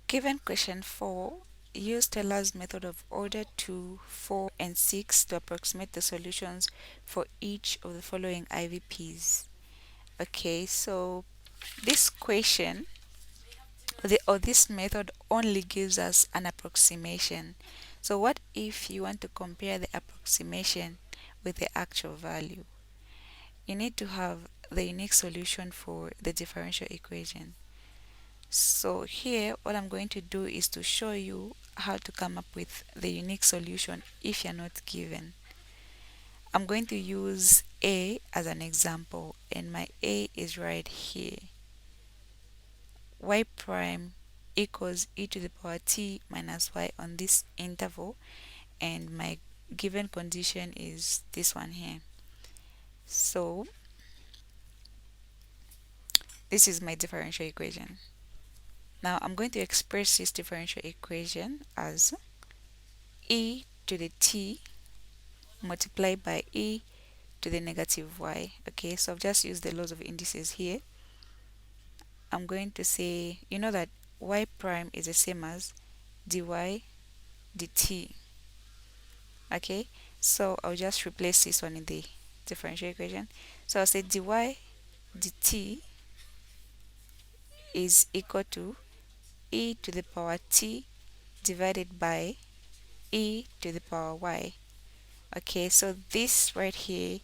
Given question 4, use Taylor's method of order 2, 4, and 6 to approximate the solutions for each of the following IVPs. Okay, so this question or this method only gives us an approximation. So what if you want to compare the approximation with the actual value? You need to have the unique solution for the differential equation. So here what I'm going to do is to show you how to come up with the unique solution if you're not given. I'm going to use A as an example, and my A is right here. Y prime equals e to the power t minus y on this interval, and my given condition is this one here. So this is my differential equation. Now I'm going to express this differential equation as e to the t multiplied by e to the negative y. Okay, so I've just used the laws of indices here. I'm going to say, you know that y prime is the same as dy dt. Okay, so I'll just replace this one in the differential equation. So I'll say dy dt is equal to e to the power t divided by e to the power y. Okay, so this right here,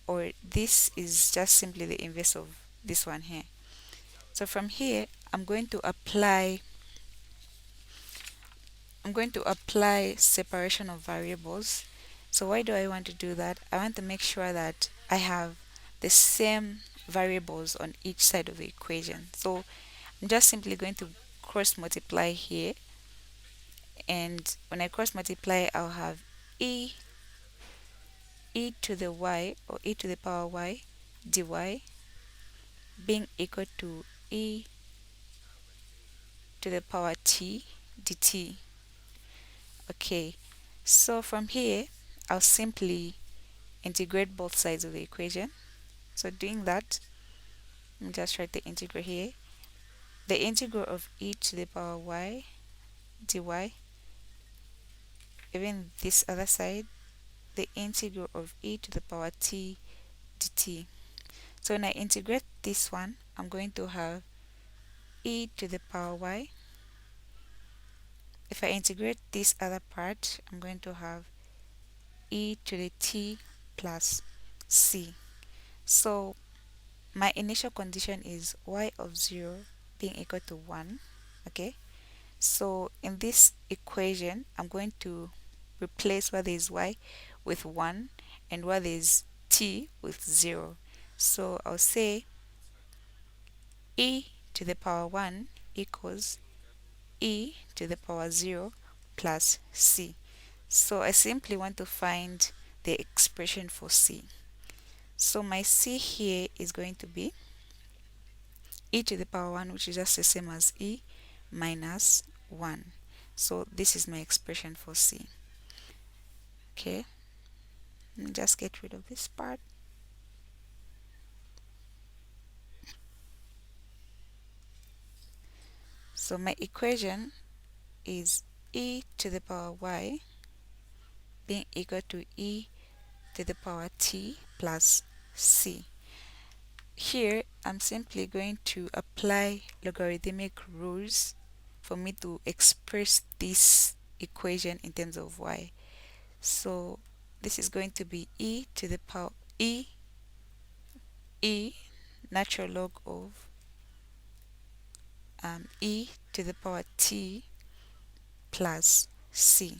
or this is just simply the inverse of this one here. So from here I'm going to apply separation of variables. So why do I want to do that? I want to make sure that I have the same variables on each side of the equation. So I'm just simply going to cross multiply here, and when I cross multiply, I'll have e to the y, or e to the power y dy being equal to e to the power t dt. Okay, so from here I'll simply integrate both sides of the equation. So doing that, let me just write the integral here. The integral of e to the power y dy, even this other side, the integral of e to the power t dt. So when I integrate this one, I'm going to have e to the power y. If I integrate this other part, I'm going to have e to the t plus c. So my initial condition is y of 0 being equal to 1. Okay, so in this equation I'm going to replace where there is y with 1 and where there is t with 0. So I'll say e to the power 1 equals e to the power 0 plus c. So I simply want to find the expression for c. So my c here is going to be e to the power 1, which is just the same as e minus 1. So this is my expression for c. Okay, let me just get rid of this part. So my equation is e to the power y being equal to e to the power t plus c. Here I'm simply going to apply logarithmic rules for me to express this equation in terms of y. So this is going to be e to the power e natural log of e to the power t plus c.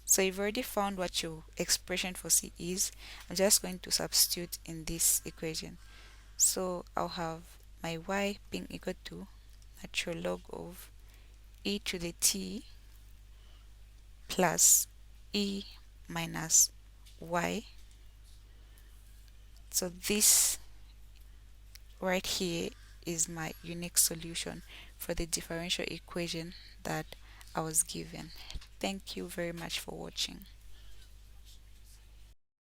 So you've already found what your expression for c is. I'm just going to substitute in this equation. So I'll have my y being equal to natural log of e to the t plus e minus y. So this right here is my unique solution for the differential equation that I was given. Thank you very much for watching.